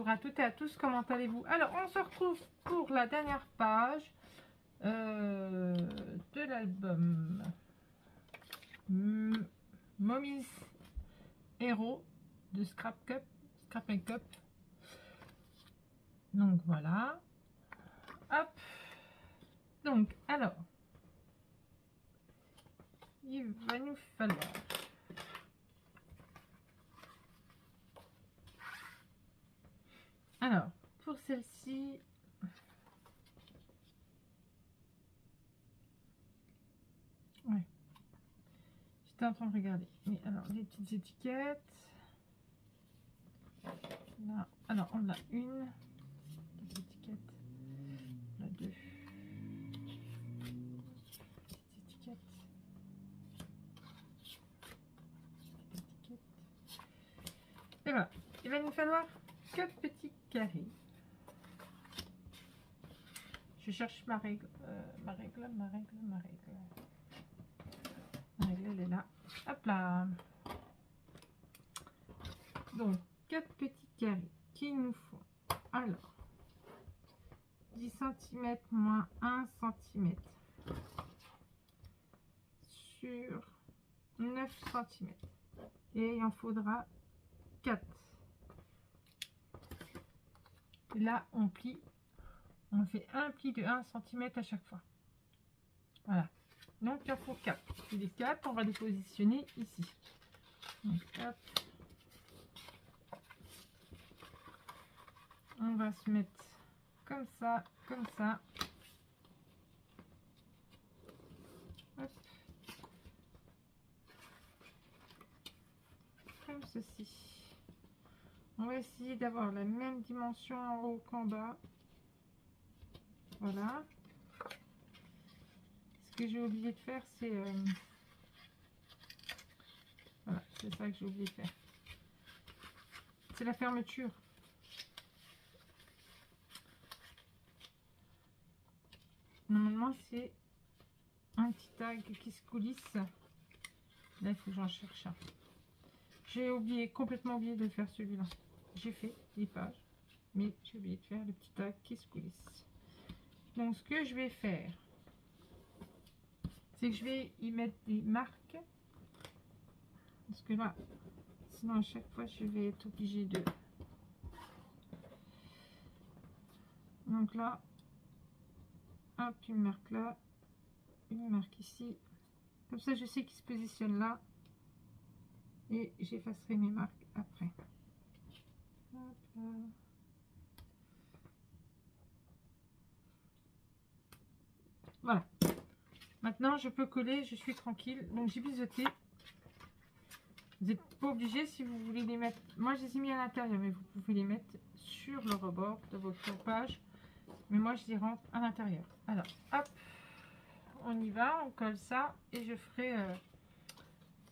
bonjour à toutes et à tous, comment allez-vous? Alors, on se retrouve pour la dernière page de l'album Mommy's Hero de Scrap Makeup. Donc voilà. Hop. Donc, alors, il va nous falloir alors, pour celle-ci, ouais, j'étais en train de regarder. Mais alors, les petites étiquettes. Là, alors, on a une. Petite étiquette. On a deux. Petite étiquette. Petite étiquette. Et voilà. Il va nous falloir 4 petits carrés. Je cherche ma règle. Ma règle, elle est là. Hop là. Donc, 4 petits carrés qu'il nous faut. Alors, 10 cm moins 1 cm sur 9 cm. Et il en faudra 4. Et là, on plie. On fait un pli de 1 cm à chaque fois. Voilà. Donc, il en faut 4. Et les 4, on va les positionner ici. Donc, hop. On va se mettre comme ça, comme ça. Hop. Comme ceci. On va essayer d'avoir la même dimension en haut qu'en bas. Voilà. Ce que j'ai oublié de faire, c'est... voilà, c'est ça que j'ai oublié de faire. C'est la fermeture. Normalement, c'est un petit tag qui se coulisse. Là, il faut que j'en cherche un. J'ai oublié, complètement oublié de faire celui-là. J'ai fait les pages, mais j'ai oublié de faire le petit tag qui se coulisse. Donc, ce que je vais faire, c'est que je vais y mettre des marques. Parce que là, sinon à chaque fois, je vais être obligée de... Donc là, hop, une marque là, une marque ici. Comme ça, je sais qu'il se positionne là. Et j'effacerai mes marques après. Hop là. Voilà. Maintenant, je peux coller, je suis tranquille. Donc, j'ai biseauté. Vous n'êtes pas obligé si vous voulez les mettre. Moi, je les ai mis à l'intérieur, mais vous pouvez les mettre sur le rebord de votre page. Mais moi, je les rentre à l'intérieur. Alors, hop, on y va, on colle ça. Et je ferai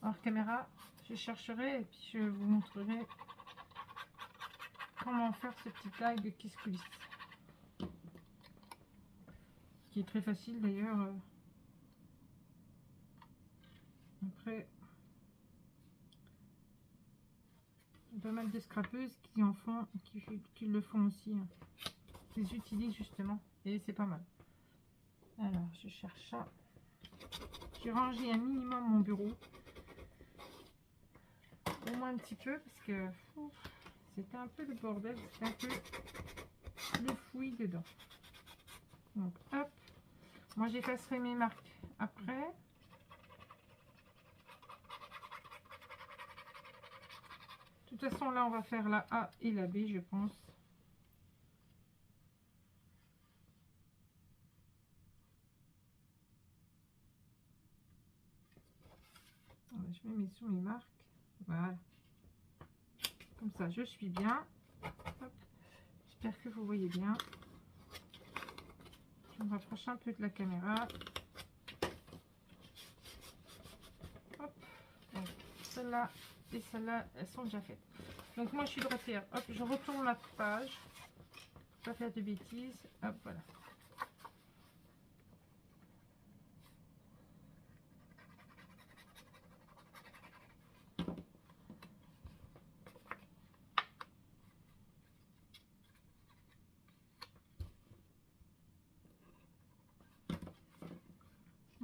hors caméra, je chercherai et puis je vous montrerai comment faire ce petit tag qui se coulisse. Qui est très facile d'ailleurs. Après, il y a pas mal de scrapeuses qui en font, qui le font aussi. Hein. Qui les utilisent justement et c'est pas mal. Alors, je cherche ça. J'ai rangé un minimum mon bureau. Au moins un petit peu parce que c'était un peu le bordel, c'était un peu le fouillis dedans. Donc, hop. Moi, j'effacerai mes marques après. De toute façon, là, on va faire la A et la B, je pense. Je me mets sur mes marques. Voilà. Comme ça, je suis bien. J'espère que vous voyez bien. Je me rapproche un peu de la caméra. Hop. Donc, celle-là et celle-là, elles sont déjà faites. Donc, moi, je suis droitière. Hop, je retourne ma page. Pas faire de bêtises. Hop, voilà.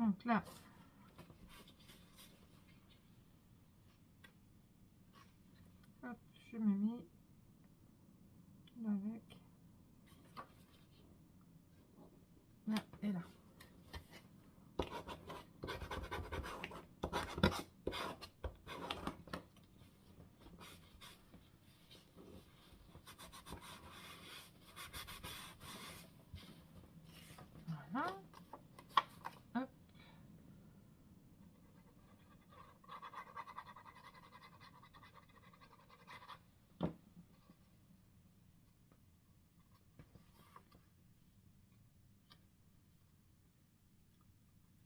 Donc là, hop, je me mets avec là et là. Voilà. Hop.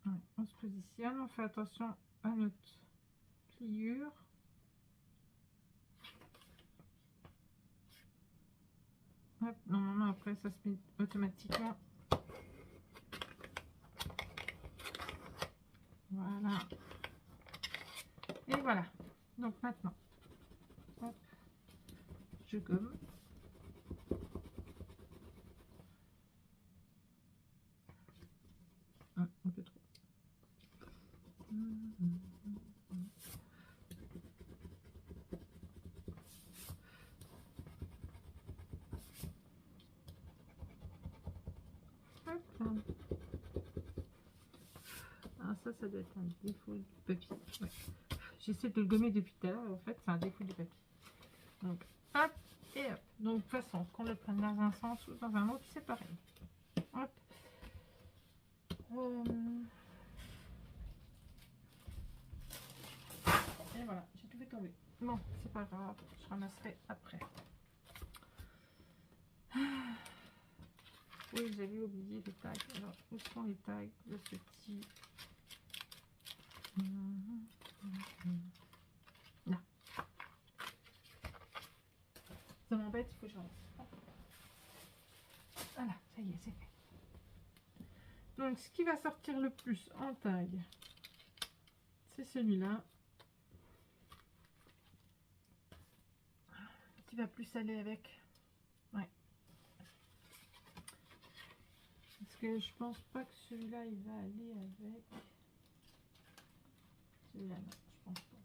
Ouais, on se positionne, on fait attention à notre pliure. Hop, normalement après ça se met automatiquement. Voilà. Et voilà. Donc maintenant, hop, je gomme. Un peu trop. Hop. Ah, ça doit être un défaut du papier. Ouais. J'essaie de le gommer depuis tout à l'heure. En fait, c'est un défaut du papier. Donc, hop et hop. Donc, de toute façon, qu'on le prenne dans un sens ou dans un autre, c'est pareil. Hop. Et voilà, j'ai tout fait tomber. Bon, c'est pas grave, je ramasserai après. Oui, j'avais oublié les tags. Alors, où sont les tags de ce petit... Là. Ça m'embête, il faut que je ramasse. Voilà, ça y est, c'est fait. Donc, ce qui va sortir le plus en tag, c'est celui-là. Qui va plus aller avec. Ouais. Parce que je pense pas que celui-là, il va aller avec. Celui-là, non, je pense pas.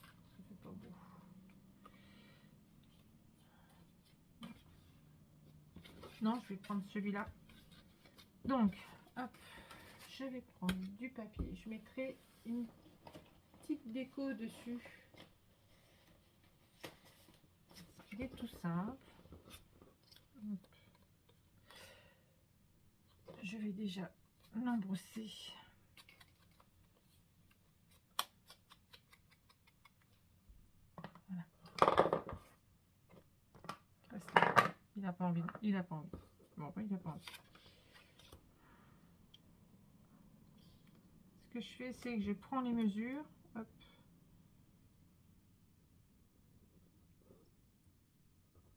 Ça fait pas beau. Non, je vais prendre celui-là. Donc, hop, je vais prendre du papier. Je mettrai une petite déco dessus. Il est tout simple. Hop. Je vais déjà l'embrosser. Voilà. Reste là. Il n'a pas envie. Il n'a pas envie. Bon, il n'a pas envie. Ce que je fais, c'est que je prends les mesures. Hop.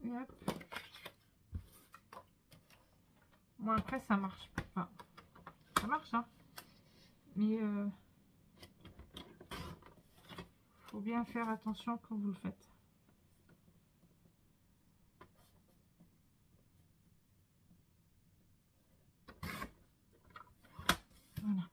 Et hop. Bon, après, ça marche. Enfin, ça marche, hein. Mais faut bien faire attention quand vous le faites. Voilà.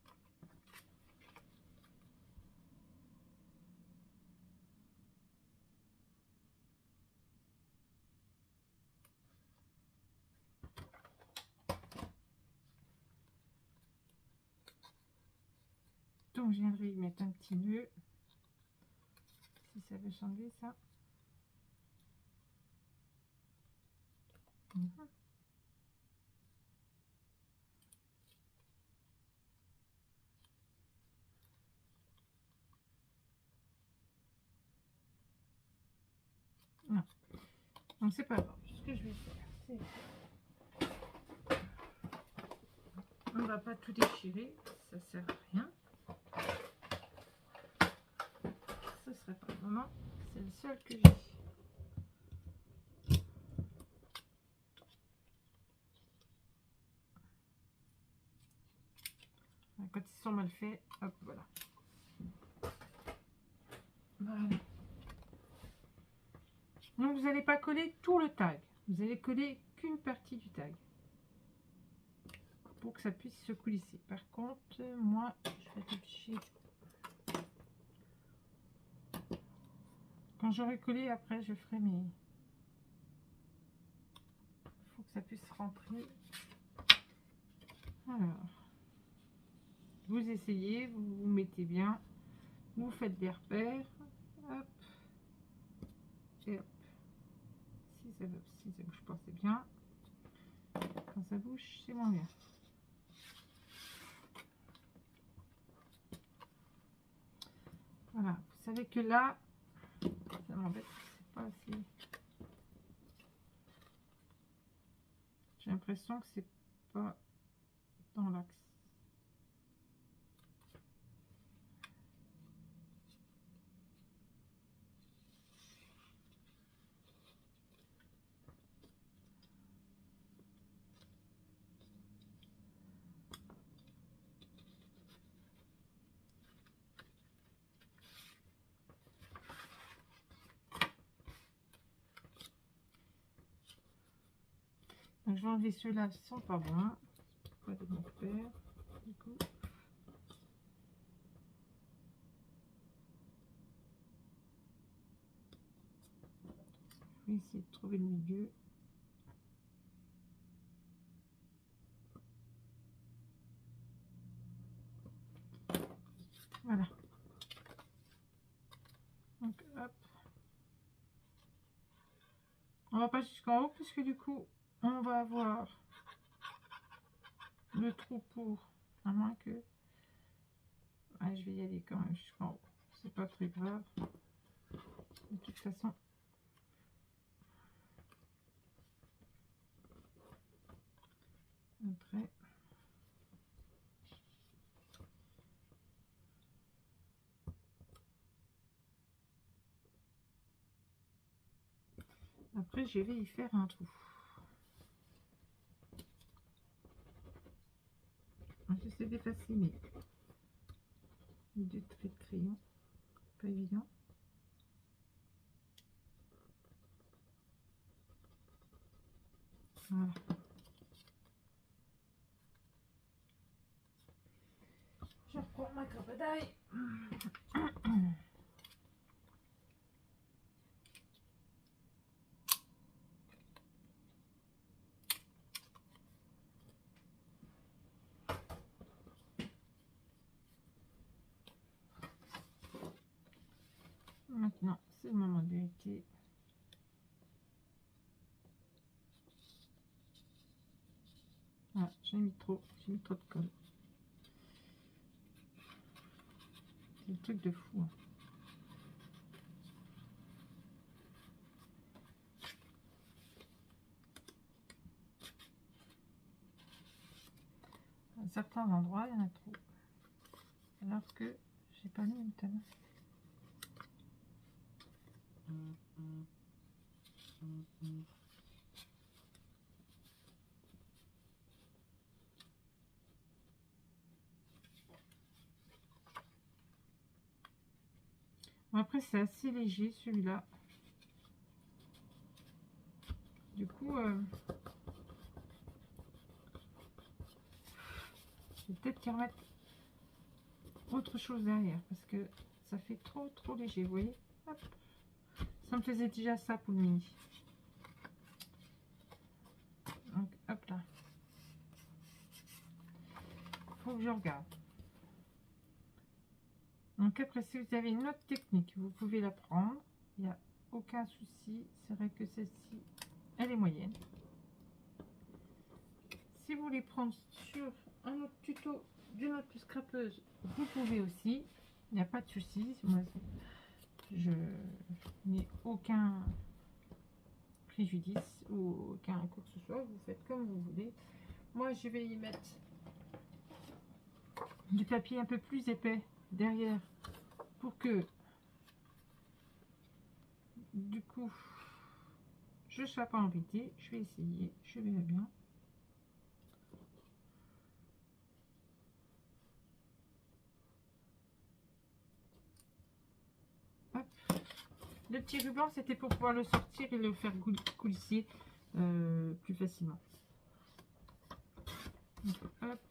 Donc, je viendrai y mettre un petit nœud. Si ça veut s'enlever, ça. Non. Donc, c'est pas grave. Ce que je vais faire, c'est... On va pas tout déchirer. Ça sert à rien. Ce serait pas le moment. C'est le seul que j'ai. Quand ils sont mal faits, hop, voilà. Voilà. Donc, vous n'allez pas coller tout le tag. Vous allez coller qu'une partie du tag. Pour que ça puisse se coulisser. Par contre, moi, je vais être obligée. Quand j'aurai collé, après, je ferai mes... Il faut que ça puisse rentrer. Alors, vous essayez, vous vous mettez bien, vous faites des repères, hop, et hop. Si ça bouge pas, c'est bien. Quand ça bouge, c'est moins bien. Voilà, vous savez que là, ça m'embête, c'est pas assez. J'ai l'impression que c'est pas dans l'axe. Donc je vais enlever ceux-là qui sont pas bons. Pas de mon père, du coup. Je vais essayer de trouver le milieu. Voilà. Donc hop. On va pas jusqu'en haut parce que du coup on va avoir le trou pour, à moins que... Ouais, je vais y aller quand même jusqu'en haut. C'est pas très grave. De toute façon. Après. Après, je vais y faire un trou. J'essaie d'effacer mes deux traits de crayon. Pas évident. Voilà. Je reprends ma cravaille. Maintenant, c'est le moment de vérité. Ah, j'ai mis trop de colle. C'est un truc de fou. Hein. À certains endroits, il y en a trop. Alors que j'ai pas mis une tonne. Bon, après, c'est assez léger celui-là. Du coup, je vais peut-être y remettre autre chose derrière parce que ça fait trop léger, vous voyez. Hop. Ça me faisait déjà ça pour le mini. Donc, hop là. Faut que je regarde. Donc après, si vous avez une autre technique, vous pouvez la prendre. Il n'y a aucun souci. C'est vrai que celle-ci, elle est moyenne. Si vous voulez prendre sur un autre tuto d'une autre scrapeuse, vous pouvez aussi. Il n'y a pas de souci. Moi, je n'ai aucun préjudice ou aucun quoi que ce soit. Vous faites comme vous voulez. Moi, je vais y mettre du papier un peu plus épais derrière pour que du coup je ne sois pas embêtée. Je vais essayer, je verrai bien. Hop. Le petit ruban, c'était pour pouvoir le sortir et le faire coulisser plus facilement. Donc, hop.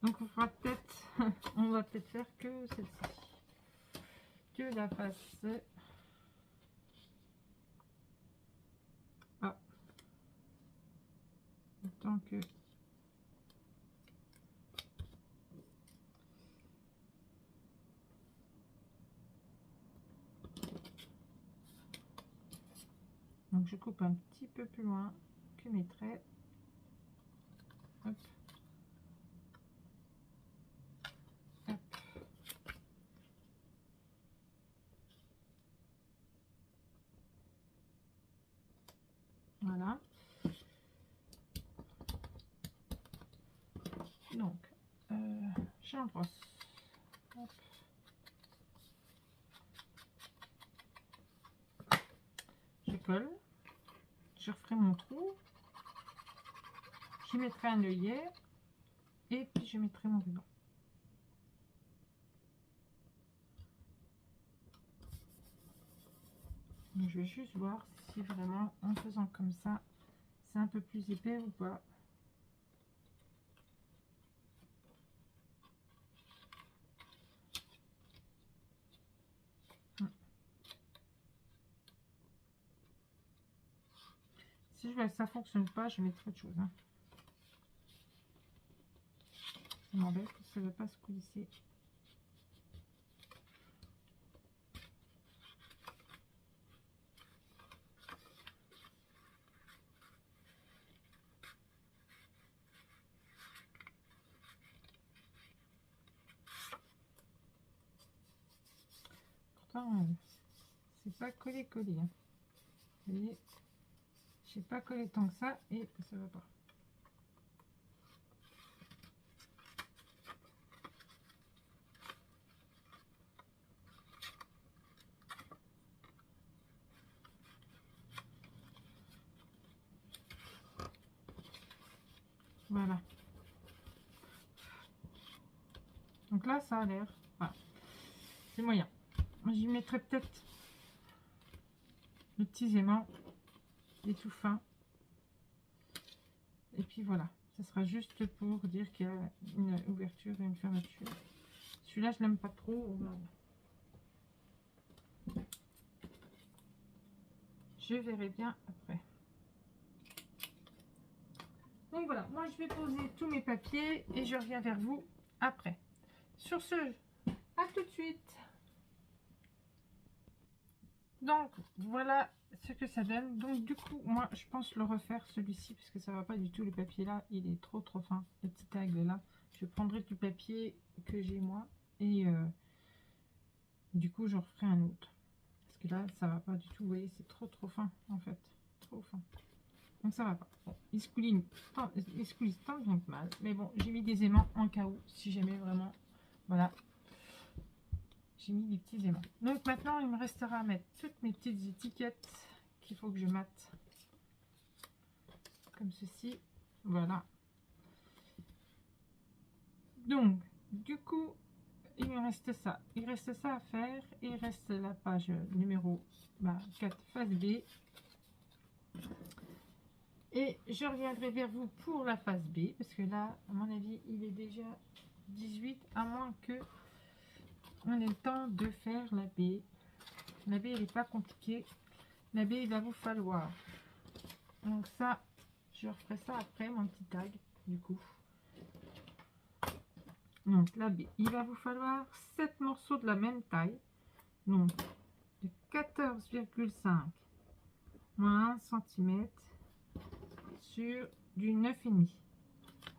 Donc on fera peut-être, on va peut-être faire que celle-ci, que la face. Ah, tant que donc je coupe un petit peu plus loin que mes traits. Hop. Hop. Voilà. Donc, j'embrosse. Hop. Je colle. Je referai mon trou. Je mettrai un œillet. Et puis je mettrai mon ruban. Donc, je vais juste voir si vraiment en faisant comme ça, c'est un peu plus épais ou pas. Si je vois que ça fonctionne pas, je mettrai autre chose. Hein. Ça m'embête parce que ça ne va pas se coulisser. Pourtant, c'est pas collé. Hein. Vous voyez, j'ai pas collé tant que ça et ça va pas. Voilà. Donc là, ça a l'air. Voilà. C'est moyen. J'y mettrai peut-être le petit aimant, des tout fins. Et puis voilà. Ça sera juste pour dire qu'il y a une ouverture et une fermeture. Celui-là, je l'aime pas trop. Je verrai bien après. Donc voilà, moi je vais poser tous mes papiers et je reviens vers vous après. Sur ce, à tout de suite. Donc voilà ce que ça donne. Donc du coup, moi je pense le refaire celui-ci parce que ça va pas du tout. Le papier là, il est trop fin. Le petit tag là, je prendrai du papier que j'ai moi et du coup j'en referai un autre. Parce que là, ça va pas du tout. Vous voyez, c'est trop fin en fait, trop fin. Donc ça va pas. Bon, il se coulisse tant bien que mal. Mais bon, j'ai mis des aimants en cas où, si jamais vraiment. Voilà. J'ai mis des petits aimants. Donc maintenant, il me restera à mettre toutes mes petites étiquettes qu'il faut que je mate. Comme ceci. Voilà. Donc, du coup, il me reste ça. Il reste ça à faire. Il reste la page numéro 4, phase B. Et je reviendrai vers vous pour la phase B, parce que là, à mon avis, il est déjà 18, à moins que on ait le temps de faire la B. La B, elle n'est pas compliquée. La B, il va vous falloir. Donc ça, je referai ça après, mon petit tag, du coup. Donc la B, il va vous falloir 7 morceaux de la même taille. Donc, de 14,5 moins 1 cm sur du 9,5.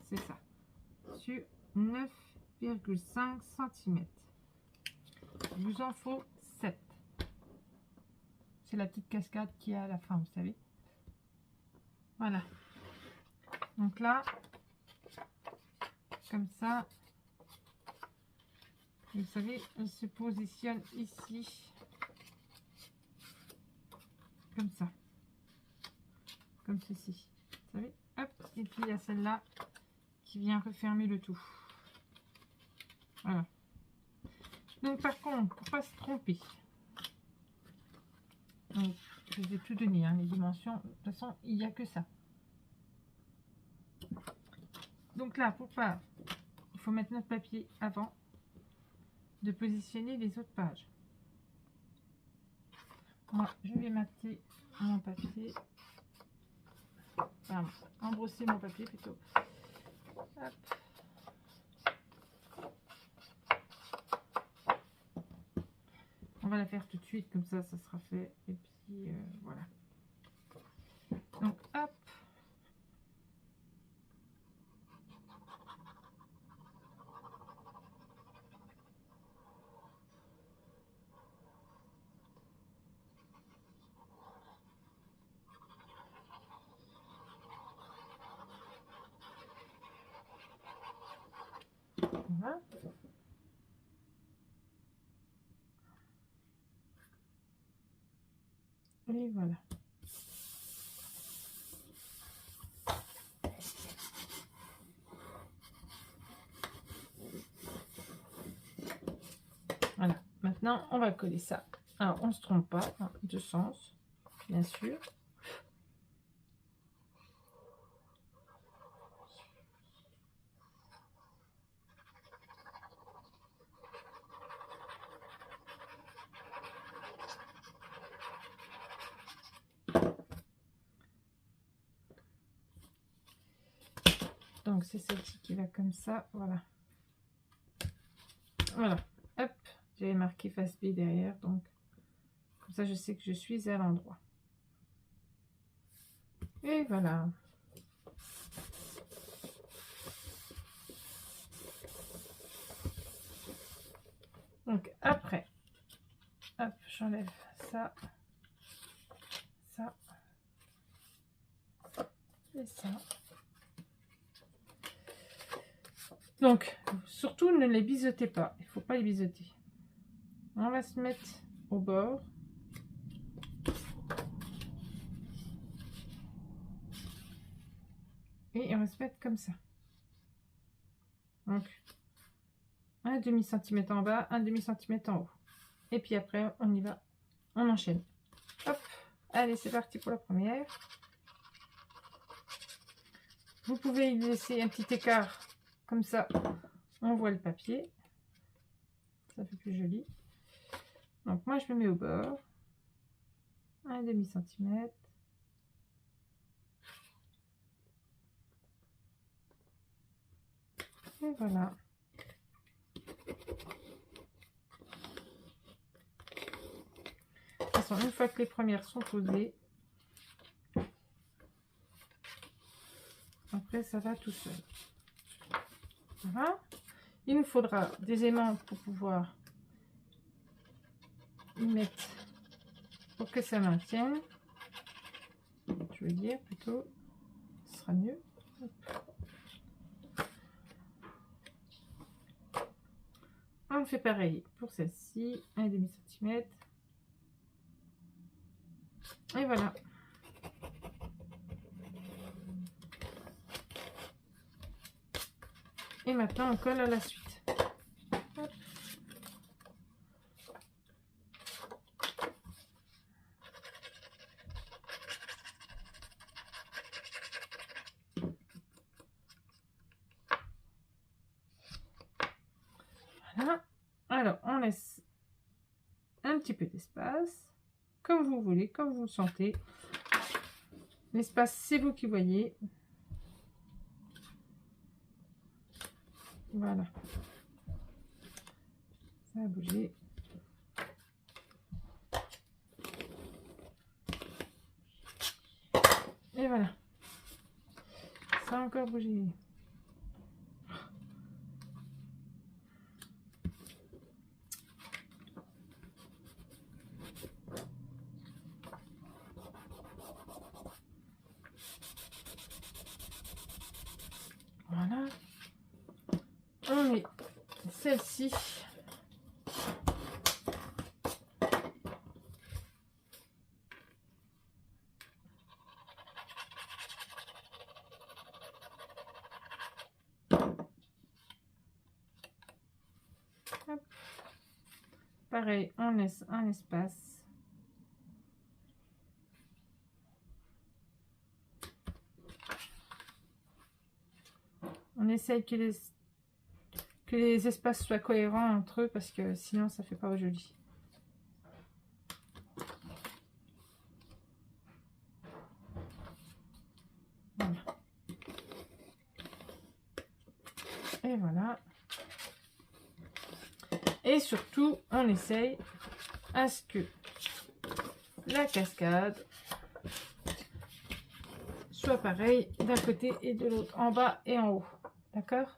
C'est ça. Sur 9,5 cm. Il vous en faut 7. C'est la petite cascade qui est à la fin, vous savez. Voilà. Donc là, comme ça, vous savez, elle se positionne ici. Comme ça. Comme ceci. Vous savez, hop. Et puis il y a celle-là qui vient refermer le tout. Voilà. Donc par contre, pour pas se tromper, donc, je vais tout donner, hein, les dimensions. De toute façon, il n'y a que ça. Donc là, pour pas, il faut mettre notre papier avant de positionner les autres pages. Moi, je vais mater mon papier. Pardon, embrosser mon papier plutôt. Hop. On va la faire tout de suite, comme ça sera fait. Et puis voilà. Donc hop. Voilà. Et voilà. Voilà. Maintenant, on va coller ça. Alors, on ne se trompe pas, hein, de sens, bien sûr. Donc, c'est celle-ci qui va comme ça. Voilà. Voilà. Hop. J'avais marqué face B derrière. Donc, comme ça, je sais que je suis à l'endroit. Et voilà. Donc, après, hop, j'enlève ça, ça et ça. Donc, surtout, ne les biseautez pas. Il ne faut pas les biseauter. On va se mettre au bord. Et on va se mettre comme ça. Donc, un demi-centimètre en bas, un demi-centimètre en haut. Et puis après, on y va. On enchaîne. Hop. Allez, c'est parti pour la première. Vous pouvez y laisser un petit écart. Comme ça, on voit le papier. Ça fait plus joli. Donc, moi, je me mets au bord. Un demi-centimètre. Et voilà. De toute façon, une fois que les premières sont posées, après, ça va tout seul. Voilà. Il nous faudra des aimants pour pouvoir y mettre, pour que ça maintienne. Je veux dire, plutôt, ce sera mieux. On fait pareil pour celle-ci, un demi-centimètre. Et voilà. Et maintenant, on colle à la suite. Hop. Voilà. Alors, on laisse un petit peu d'espace, comme vous voulez, comme vous le sentez. L'espace, c'est vous qui voyez. Voilà. Ça a bougé. Et voilà. Ça a encore bougé. Voilà. On met celle-ci. Hop. Pareil, on laisse un espace. On essaye que que les espaces soient cohérents entre eux parce que sinon ça fait pas joli. Voilà. Et voilà. Et surtout, on essaye à ce que la cascade soit pareille d'un côté et de l'autre, en bas et en haut. D'accord?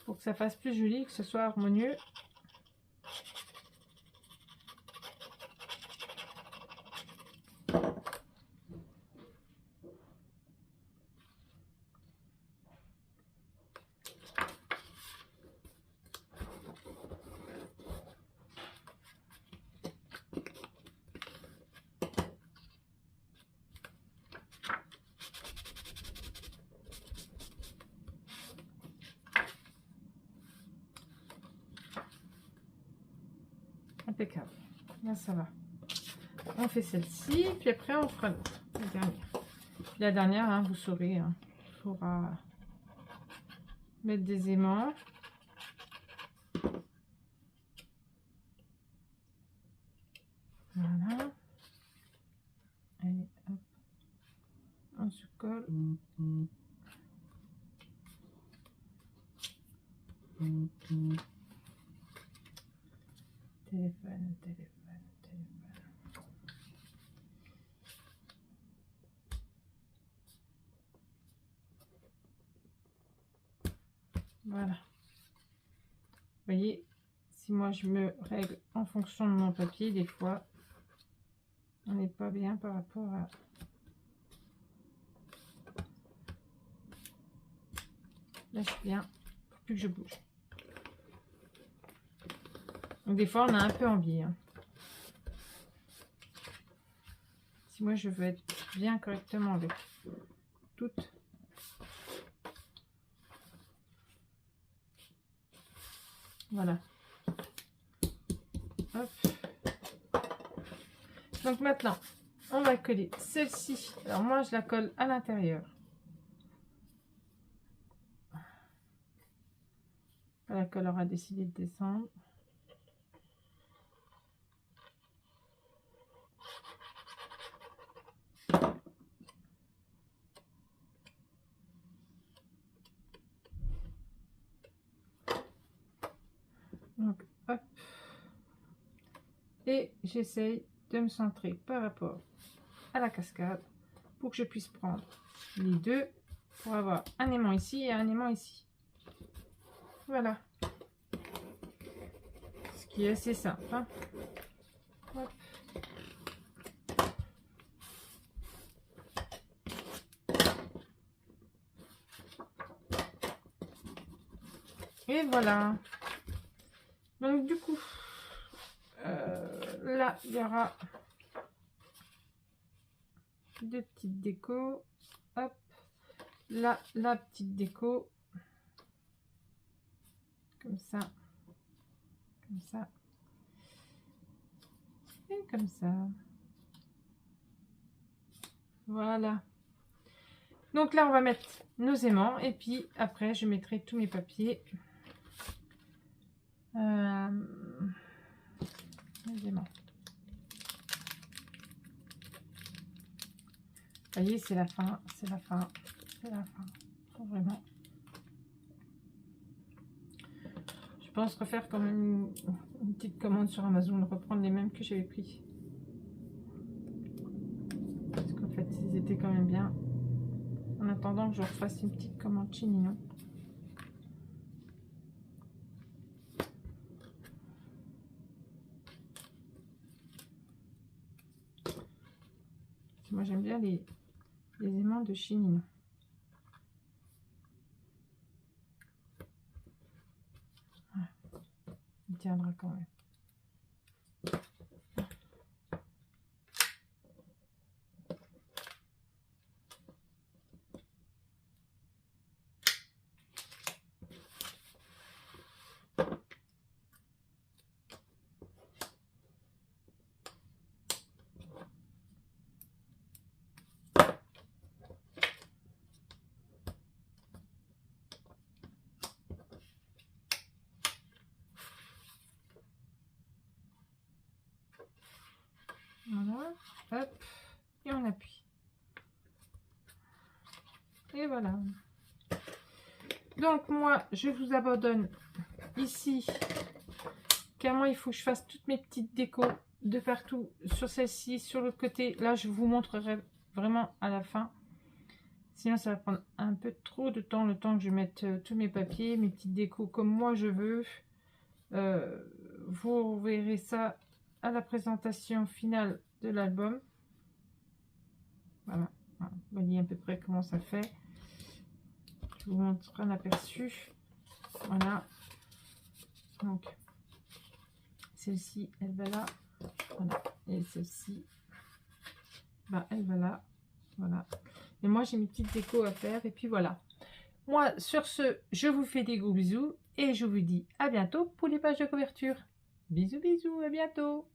Pour que ça fasse plus joli, que ce soit harmonieux. Impeccable. Là, ça va. On fait celle-ci, puis après, on fera l'autre. La dernière. La dernière, hein, vous saurez, hein, il faudra mettre des aimants. Voilà. Allez, hop. On se colle. Téléphone, téléphone, téléphone. Voilà. Vous voyez, si moi je me règle en fonction de mon papier, des fois, on n'est pas bien par rapport à... Là, je suis bien. Faut plus que je bouge. Donc, des fois, on a un peu envie. Hein. Si moi, je veux être bien correctement avec toutes. Voilà. Hop. Donc, maintenant, on va coller celle-ci. Alors, moi, je la colle à l'intérieur. La colle aura décidé de descendre. Donc, hop. Et j'essaye de me centrer par rapport à la cascade pour que je puisse prendre les deux pour avoir un aimant ici et un aimant ici. Voilà. Ce qui est assez simple. Hein. Hop. Et voilà. Donc du coup, là, il y aura deux petites décos. Hop. Là, la petite déco. Comme ça. Comme ça. Et comme ça. Voilà. Donc là, on va mettre nos aimants. Et puis, après, je mettrai tous mes papiers. Les aimants. Vous voyez, c'est la fin, c'est la fin, c'est la fin. Faut vraiment. Je pense refaire quand même une petite commande sur Amazon, reprendre les mêmes que j'avais pris. Parce qu'en fait, ils étaient quand même bien. En attendant que je refasse une petite commande chez Ninon. Moi, j'aime bien les aimants de chez Ninon. Ouais. Il tiendra quand même. voilà. Donc moi, je vous abandonne ici, car moi, il faut que je fasse toutes mes petites décos de partout, sur celle-ci, sur l'autre côté. Là, je vous montrerai vraiment à la fin. Sinon, ça va prendre un peu trop de temps, le temps que je mette tous mes papiers, mes petites décos comme moi je veux. Vous verrez ça à la présentation finale de l'album. Voilà. Vous voyez à peu près comment ça fait. Je vous montre un aperçu. Voilà. Donc, celle-ci, elle va là. Voilà. Et celle-ci, bah, elle va là. Voilà. Et moi, j'ai mes petites décos à faire. Et puis voilà. Moi, sur ce, je vous fais des gros bisous. Et je vous dis à bientôt pour les pages de couverture. Bisous, bisous, à bientôt.